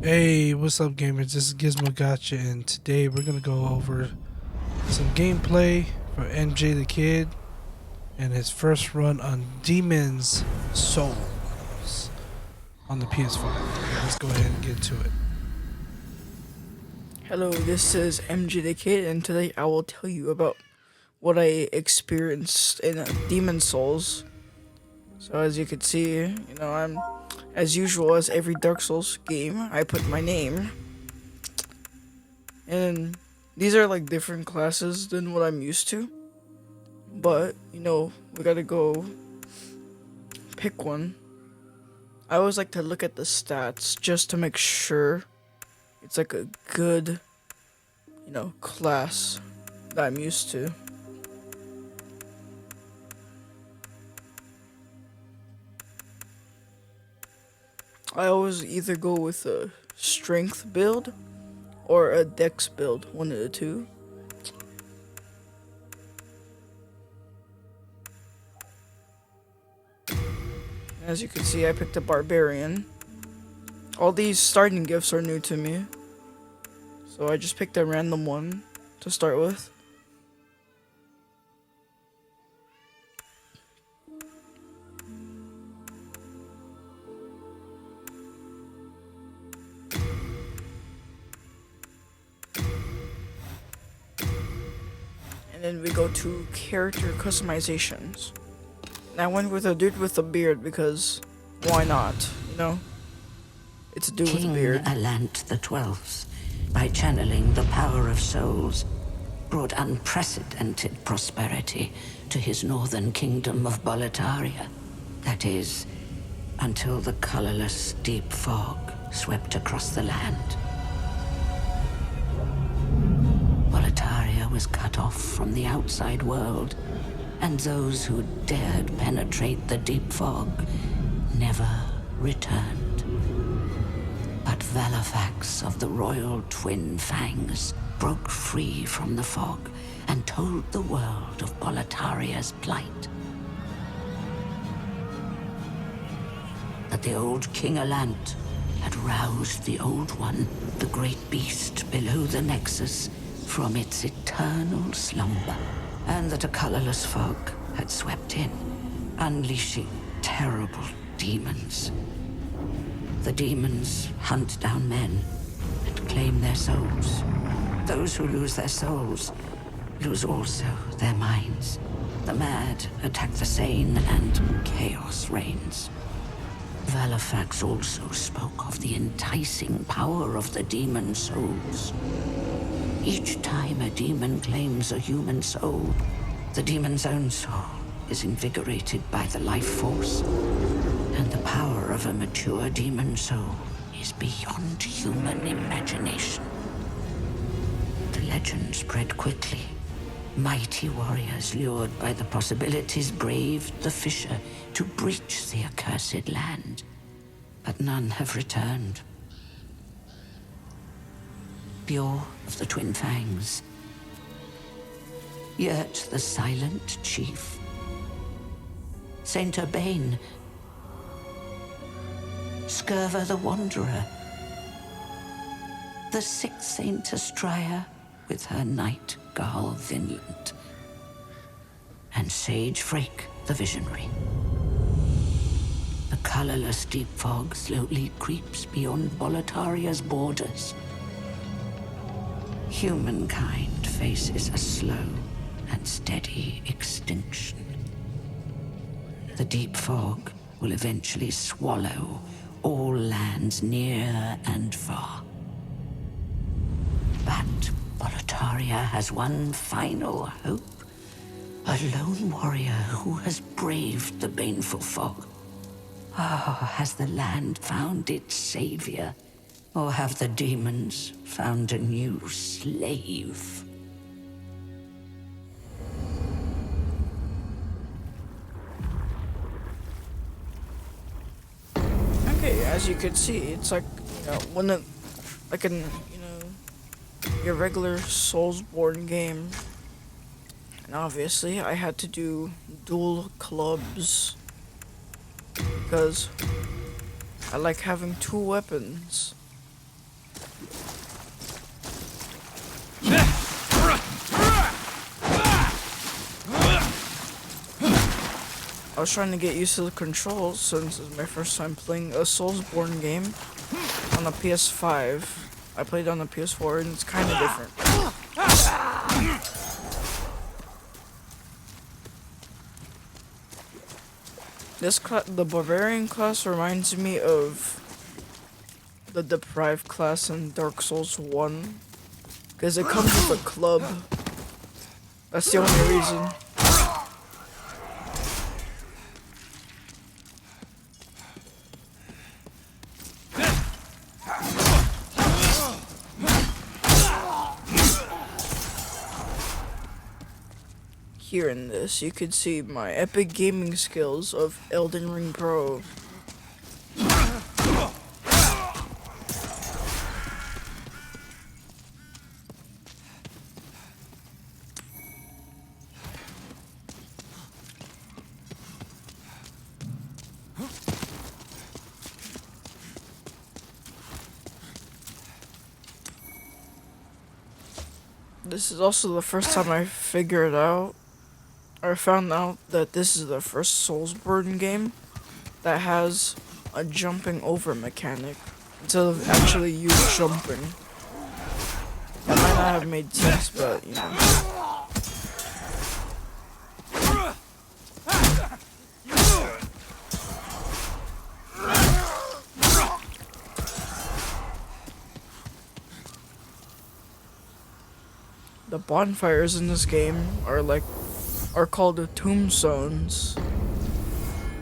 Hey, what's up, gamers? This is Gizmo Gotcha, and today we're gonna go over some gameplay for MJDaKid and his first run on Demon's Souls on the PS5. Let's go ahead and get to it. Hello, this is MJDaKid, and today I will tell you about what I experienced in Demon Souls. So as you can see, I'm, as usual as every Dark Souls game, I put my name. And these are like different classes than what I'm used to. But, we gotta go pick one. I always like to look at the stats just to make sure it's like a good, class that I'm used to. I always either go with a strength build or a dex build, one of the two. As you can see, I picked a barbarian. All these starting gifts are new to me, so I just picked a random one to start with. And then we go to character customizations. And I went with a dude with a beard because why not, It's a dude with a beard. King Alant the Twelfth, by channeling the power of souls, brought unprecedented prosperity to his northern kingdom of Boletaria. That is, until the colorless deep fog swept across the land. Boletaria was cut off from the outside world, and those who dared penetrate the deep fog never returned. But Valifax of the Royal Twin Fangs broke free from the fog and told the world of Boletaria's plight. That the old King Alant had roused the Old One, the great beast below the Nexus, from its eternal slumber, and that a colorless fog had swept in, unleashing terrible demons. The demons hunt down men and claim their souls. Those who lose their souls lose also their minds. The mad attack the sane, and chaos reigns. Valifax also spoke of the enticing power of the demon souls. Each time a demon claims a human soul, the demon's own soul is invigorated by the life force, and the power of a mature demon soul is beyond human imagination. The legend spread quickly. Mighty warriors lured by the possibilities braved the fissure to breach the accursed land, but none have returned. Bjor of the Twin Fangs, Yurt the Silent Chief, Saint Urbane, Skirva the Wanderer, the sixth Saint Astraea with her knight Garl Vinland, and Sage Frake the Visionary. The colorless deep fog slowly creeps beyond Boletaria's borders. Humankind faces a slow and steady extinction. The deep fog will eventually swallow all lands near and far. But Boletaria has one final hope. A lone warrior who has braved the baneful fog. Has the land found its savior? Or have the demons found a new slave? Okay, as you can see, it's like, one of, like an, your regular Soulsborne game. And obviously, I had to do dual clubs because I like having two weapons. I was trying to get used to the controls since it's my first time playing a Soulsborne game on a PS5. I played on the PS4 and it's kind of different. The Barbarian class reminds me of the Deprived class in Dark Souls 1 because it comes with a club. That's the only reason. Here in this, you could see my epic gaming skills of Elden Ring Pro. This is also the first time I figured out I found out that this is the first Soulsborne game that has a jumping over mechanic instead of actually you jumping. That might not have made sense, but you know. The bonfires in this game are called the tombstones,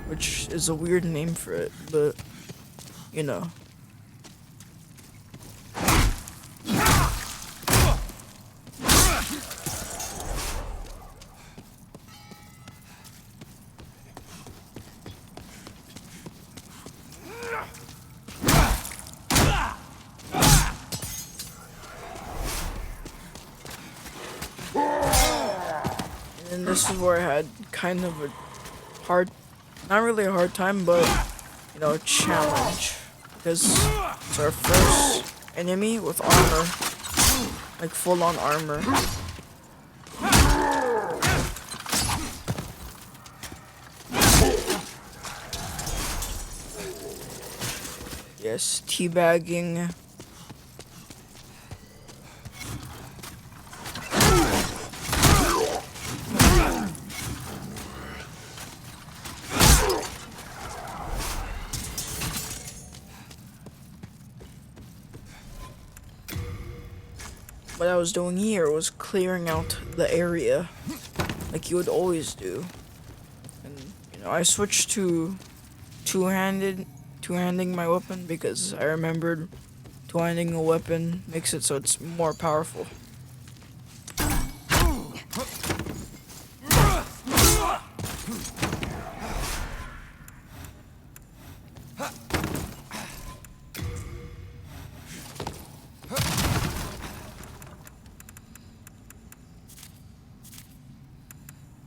which is a weird name for it, but you know. And this is where I had kind of a not really a hard time, but you know, a challenge, because it's our first enemy with armor, like full-on armor. Yes, teabagging. What I was doing here was clearing out the area, like you would always do. And you know, I switched to two-handing my weapon because I remembered two-handing a weapon makes it so it's more powerful.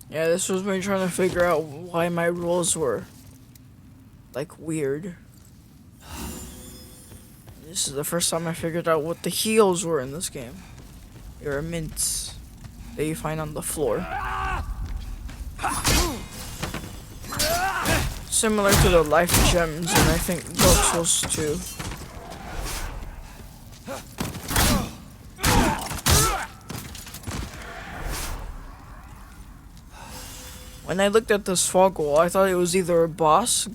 Yeah, this was me trying to figure out why my rolls were, like, weird. This is the first time I figured out what the heals were in this game. They are mints that you find on the floor. Similar to the life gems in, I think, Dark Souls 2. When I looked at this fog wall, I thought it was either a boss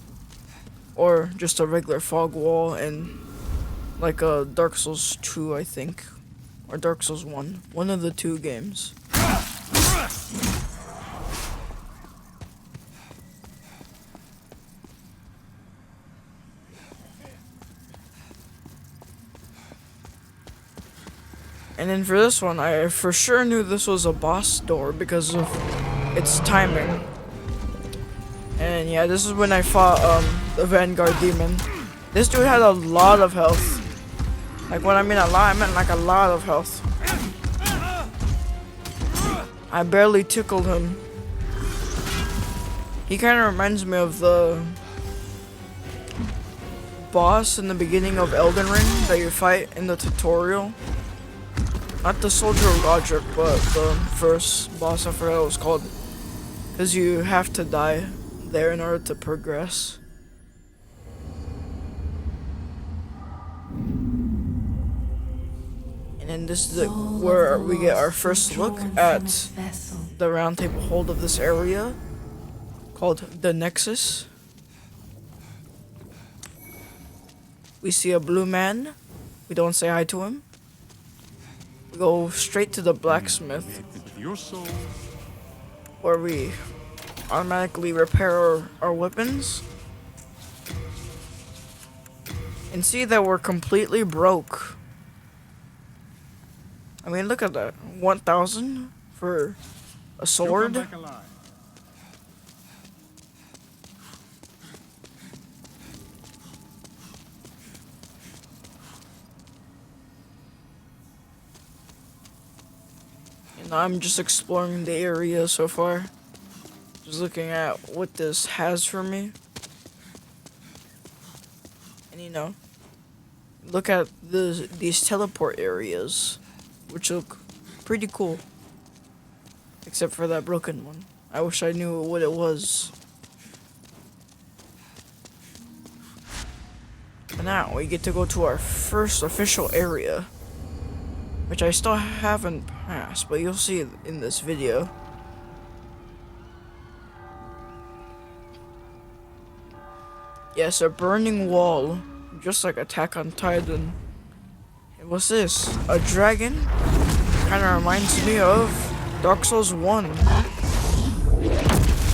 or just a regular fog wall in like a Dark Souls 2, I think, or Dark Souls 1, one of the two games. And then for this one, I for sure knew this was a boss door because of its timing. And yeah, this is when I fought the Vanguard Demon. This dude had a lot of health. Like when I mean a lot, I meant like a lot of health. I barely tickled him. He kind of reminds me of the boss in the beginning of Elden Ring that you fight in the tutorial. Not the Soldier of Godric, but the first boss, I forgot what it was called. Because you have to die there in order to progress. And then this is where we get our first look at the round table hold of this area, called the Nexus. We see a blue man. We don't say hi to him. We go straight to the blacksmith, where we automatically repair our weapons. And see that we're completely broke. I mean, look at that. 1,000 for a sword. And I'm just exploring the area so far. Just looking at what this has for me. And you know, look at these teleport areas, which look pretty cool. Except for that broken one. I wish I knew what it was. But now we get to go to our first official area, which I still haven't passed, but you'll see in this video. Yes, a burning wall, just like Attack on Titan. And what's this? A dragon? Kinda reminds me of Dark Souls 1,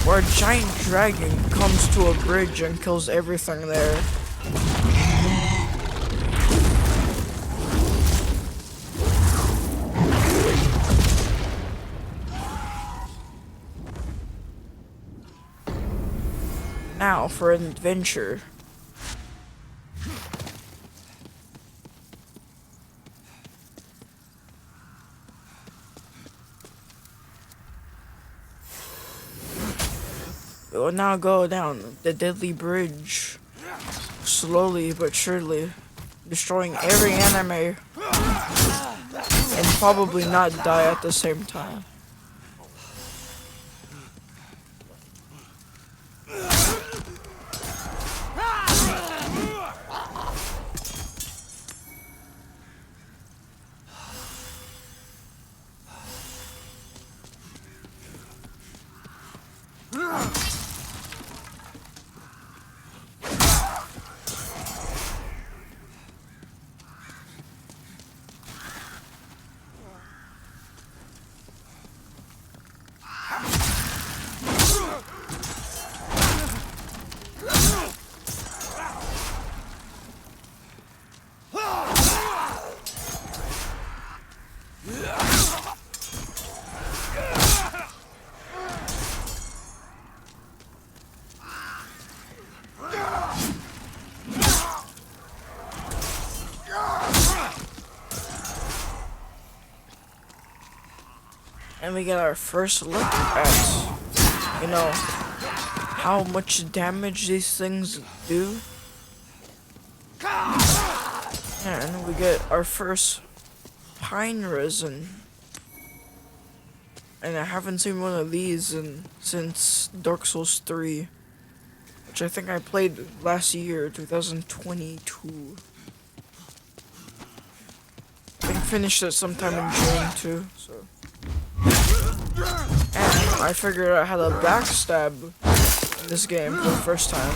where a giant dragon comes to a bridge and kills everything there. Now for an adventure. We will now go down the deadly bridge, slowly but surely, destroying every enemy, and probably not die at the same time. And we get our first look at, you know, how much damage these things do. And we get our first pine resin. And I haven't seen one of these since Dark Souls 3, which I think I played last year, 2022. I think I finished it sometime in June too, so. And I figured out how to backstab in this game for the first time.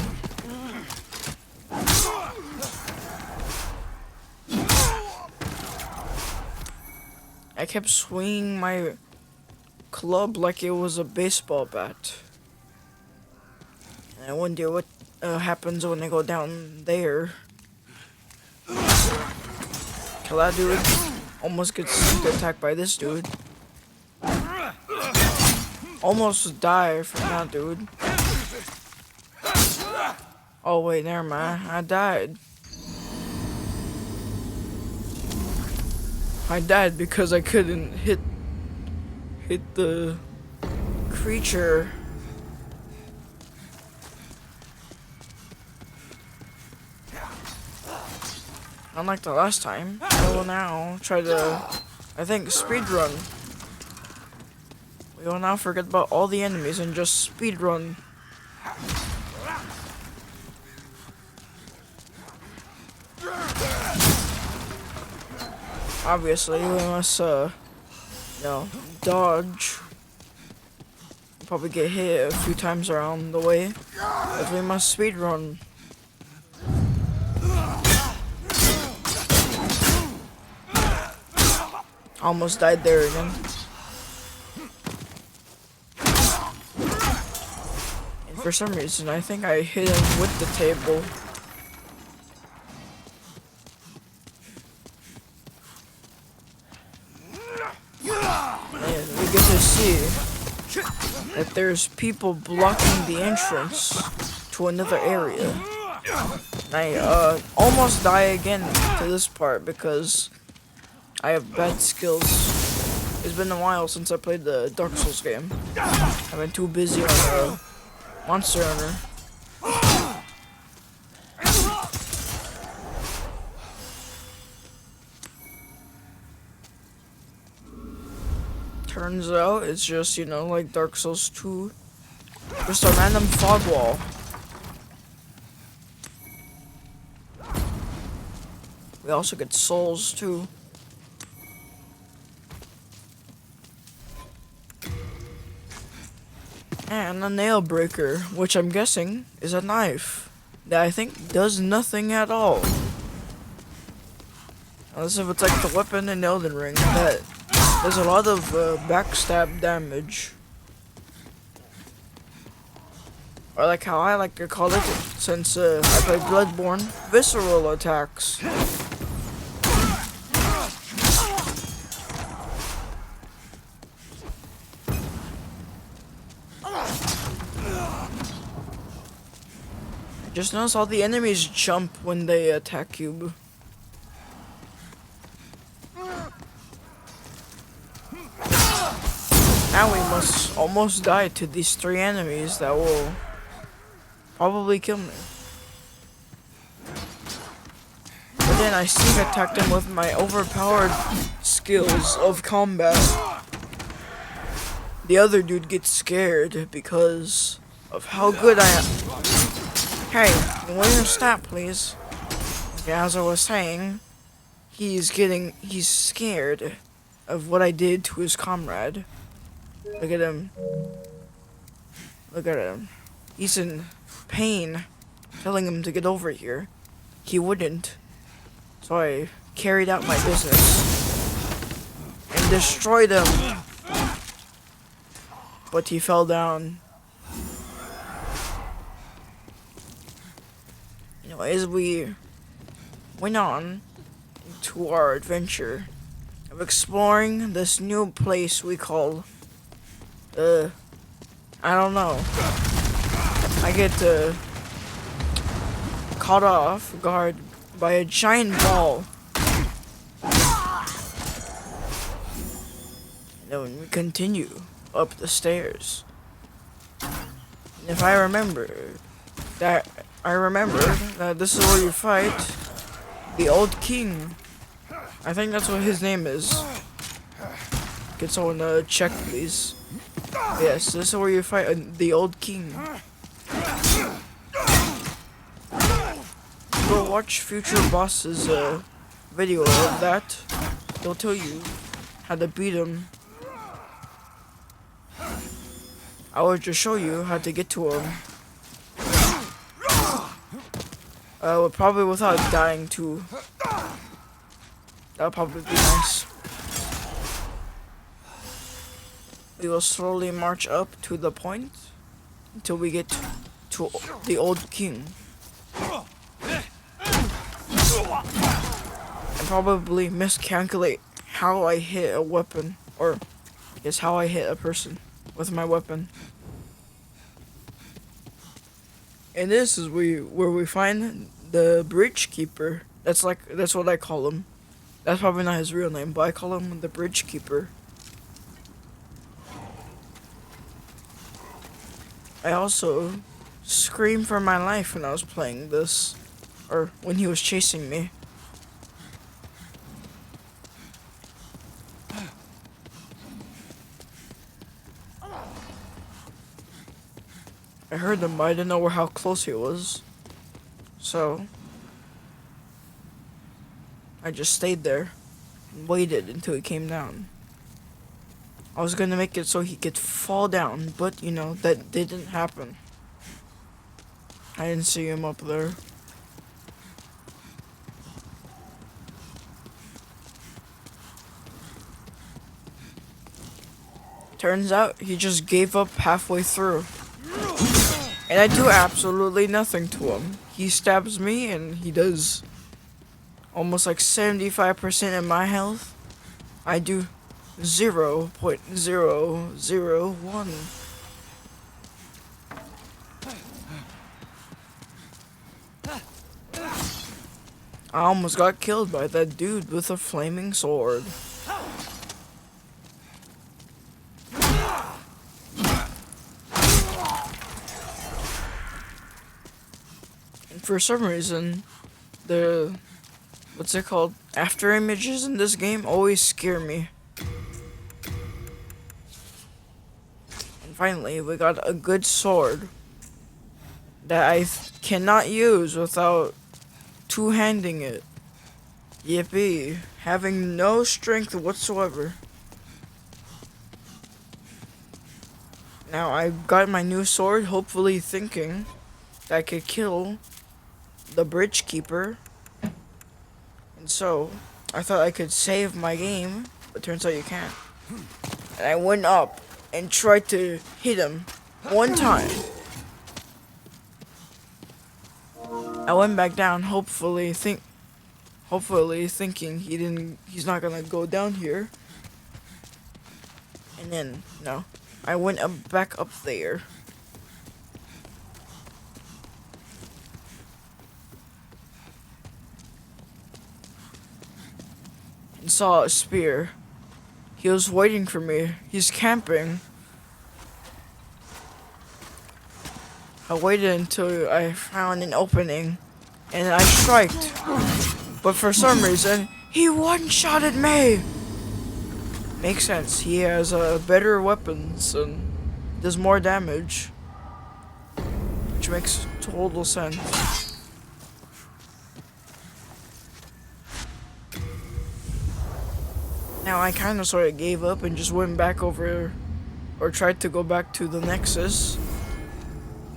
I kept swinging my club like it was a baseball bat. And I wonder what happens when I go down there. Kill that dude. Almost gets sneak attacked by this dude. Almost die from that dude. Oh wait, never mind. I died. I died because I couldn't hit the creature. Unlike the last time, I will now try to, I think, speedrun. We will now forget about all the enemies and just speedrun. Obviously, we must, dodge. Probably get hit a few times around the way, but we must speedrun. Almost died there again. And for some reason, I think I hit him with the table. And we get to see that there's people blocking the entrance to another area. And I almost die again to this part because I have bad skills. It's been a while since I played the Dark Souls game. I've been too busy on Monster Hunter. Turns out it's just, like Dark Souls 2. Just a random fog wall. We also get souls too. And a nail breaker, which I'm guessing is a knife that I think does nothing at all. Unless if it's like the weapon in Elden Ring that does a lot of backstab damage. Or like how I like to call it, since I play Bloodborne, visceral attacks. Just notice all the enemies jump when they attack you. Now we must almost die to these 3 enemies that will probably kill me. But then I sneak attack them with my overpowered skills of combat. The other dude gets scared because of how good I am. Hey, will you stop, please? Okay, as I was saying, he's scared of what I did to his comrade. Look at him. Look at him. He's in pain. Telling him to get over here. He wouldn't. So I carried out my business and destroyed him. But he fell down. As we went on to our adventure of exploring this new place we call, I don't know. I get caught off guard by a giant ball. And then we continue up the stairs. And if I remember that this is where you fight the old king. I think that's what his name is. Get someone to check, please. Yes, this is where you fight the old king. Go watch future bosses video of that. They'll tell you how to beat him. I will just show you how to get to him. Probably without dying too. That would probably be nice. We will slowly march up to the point until we get to the old king. And probably miscalculate how I hit a weapon, or I guess how I hit a person with my weapon. And this is where we find the bridge keeper. That's what I call him. That's probably not his real name, but I call him the bridge keeper. I also screamed for my life when I was playing this, or when he was chasing me. I heard him, but I didn't know how close he was. So I just stayed there and waited until he came down. I was gonna make it so he could fall down, but you know, that didn't happen. I didn't see him up there. Turns out he just gave up halfway through. And I do absolutely nothing to him. He stabs me and he does almost like 75% of my health. I do 0.001. I almost got killed by that dude with a flaming sword. And for some reason, the what's it called? After images in this game always scare me. And finally, we got a good sword that I cannot use without two-handing it. Yippee. Having no strength whatsoever. Now I got my new sword, hopefully thinking that I could kill the bridge keeper. And so I thought I could save my game, but turns out you can't. And I went up and tried to hit him one time. I went back down, hopefully thinking he's not gonna go down here. And then no, I went back up there. And saw a spear. He was waiting for me. He's camping. I waited until I found an opening, and I striked. But for some reason, he one-shotted me! Makes sense, he has better weapons and does more damage. Which makes total sense. Now I kinda sorta gave up and just went back over, or tried to go back to the Nexus.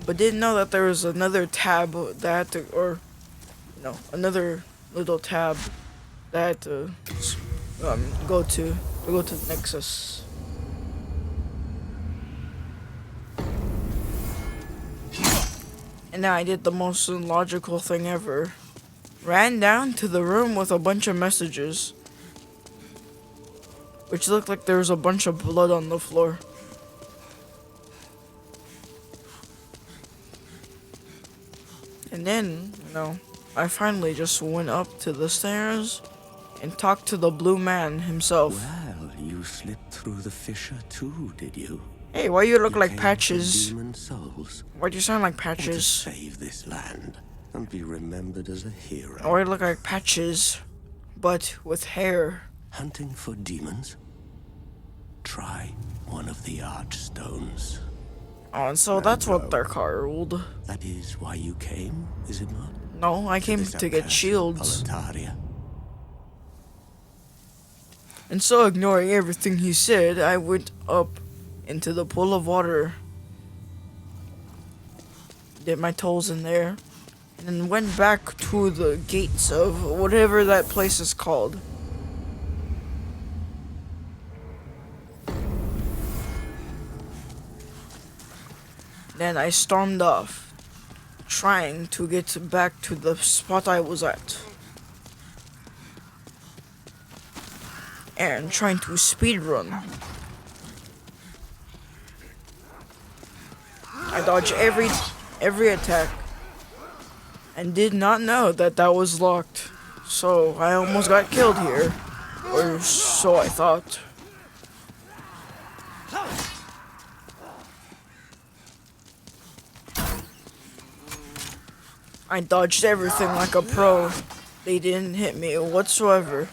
But didn't know that there was another tab that I had to, or no, another little tab that I had to go to the Nexus. And now I did the most illogical thing ever. Ran down to the room with a bunch of messages, which looked like there was a bunch of blood on the floor. And then, you know, I finally just went up to the stairs and talked to the blue man himself. Well, you slipped through the fissure too, did you? Hey, why you look You like came Patches? for demon souls. Why do you sound like Or to Patches? save this land and be remembered as a hero. Why you look like Patches, but with hair? Hunting for demons? Try one of the archstones. Oh, and so that's what they're called. That is why you came, is it not? No, I came This to get accursed shields. Boletaria. And so, ignoring everything he said, I went up into the pool of water. Dipped my toes in there. And then went back to the gates of whatever that place is called. Then I stormed off, trying to get back to the spot I was at. And trying to speedrun. I dodged every attack and did not know that that was locked. So I almost got killed here, or so I thought. I dodged everything like a pro. They didn't hit me whatsoever.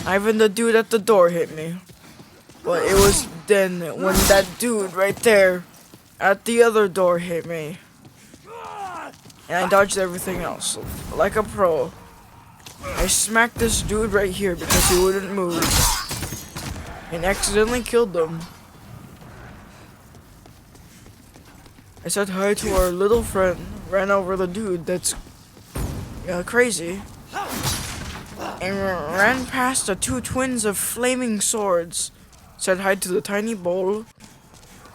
Not even the dude at the door hit me. But it was then when that dude right there at the other door hit me. And I dodged everything else, like a pro. I smacked this dude right here because he wouldn't move. And accidentally killed him. I said hi to our little friend, ran over the dude that's crazy, and ran past the two twins of flaming swords, said hi to the tiny bowl,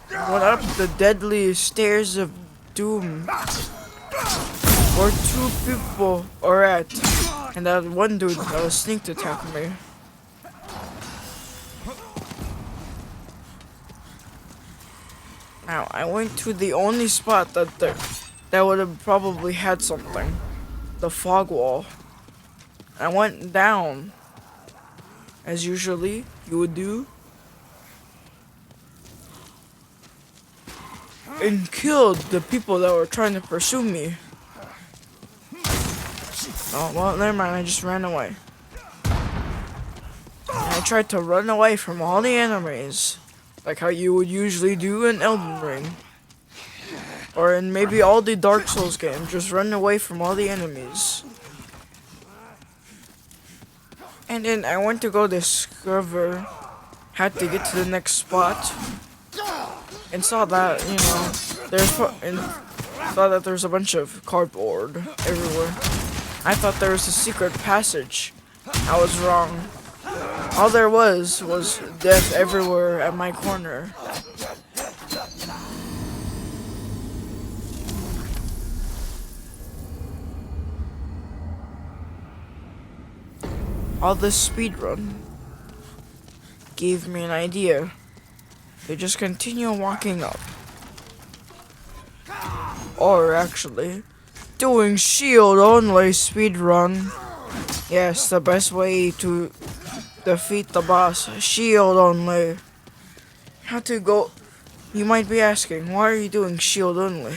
went up the deadly stairs of doom, where two people are at, and that one dude sneaked attacked me. Now, I went to the only spot that would have probably had something. The fog wall. I went down. As usually you would do. And killed the people that were trying to pursue me. Oh, well, never mind. I just ran away. And I tried to run away from all the enemies. Like how you would usually do in Elden Ring. Or in maybe all the Dark Souls games. Just run away from all the enemies. And then I went to go discover. Had to get to the next spot. And saw that, saw that there's a bunch of cardboard everywhere. I thought there was a secret passage. I was wrong. All there was death everywhere at my corner. All this speedrun gave me an idea. They just continue walking up. Or actually, doing shield only speedrun. Yes, the best way to defeat the boss, shield only. How to go? You might be asking, why are you doing shield only?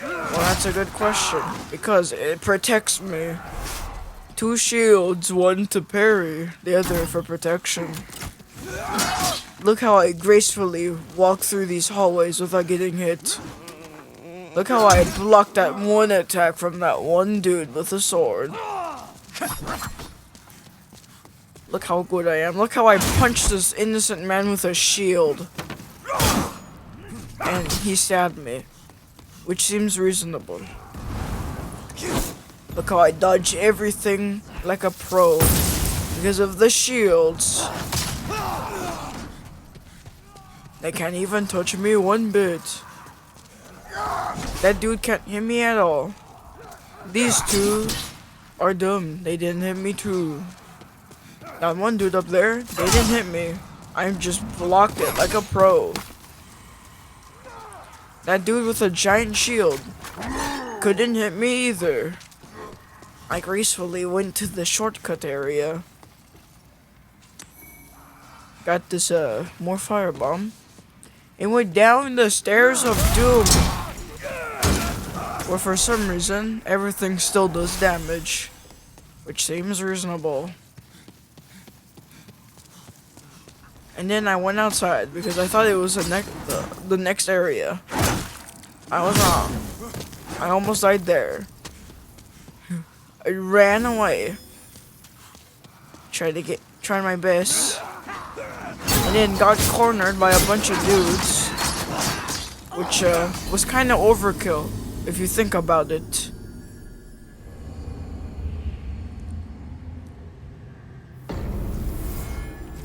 Well, that's a good question, because it protects me. 2 shields, 1 to parry, the other for protection. Look how I gracefully walk through these hallways without getting hit. Look how I blocked that one attack from that one dude with a sword. Look how good I am. Look how I punched this innocent man with a shield. And he stabbed me. Which seems reasonable. Look how I dodge everything like a pro. Because of the shields. They can't even touch me one bit. That dude can't hit me at all. These two are dumb. They didn't hit me too. That one dude up there, they didn't hit me. I just blocked it like a pro. That dude with a giant shield couldn't hit me either. I gracefully went to the shortcut area. Got this more firebomb. And went down the stairs of doom. Where for some reason everything still does damage. Which seems reasonable. And then I went outside because I thought it was the next area. I was wrong. I almost died there. I ran away. Tried my best. And then got cornered by a bunch of dudes. Which was kinda overkill, if you think about it.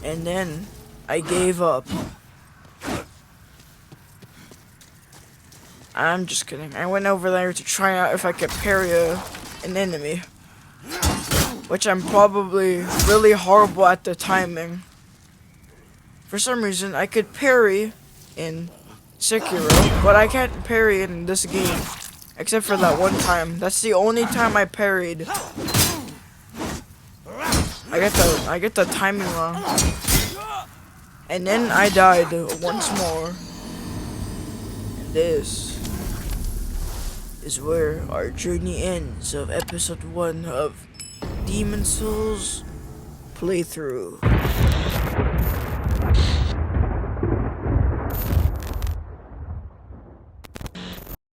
And then I gave up. I'm just kidding. I went over there to try out if I could parry an enemy. Which I'm probably really horrible at the timing. For some reason, I could parry in Sekiro, but I can't parry in this game. Except for that one time. That's the only time I parried. I get the timing wrong. And then I died once more. And this is where our journey ends of episode 1 of Demon Souls playthrough.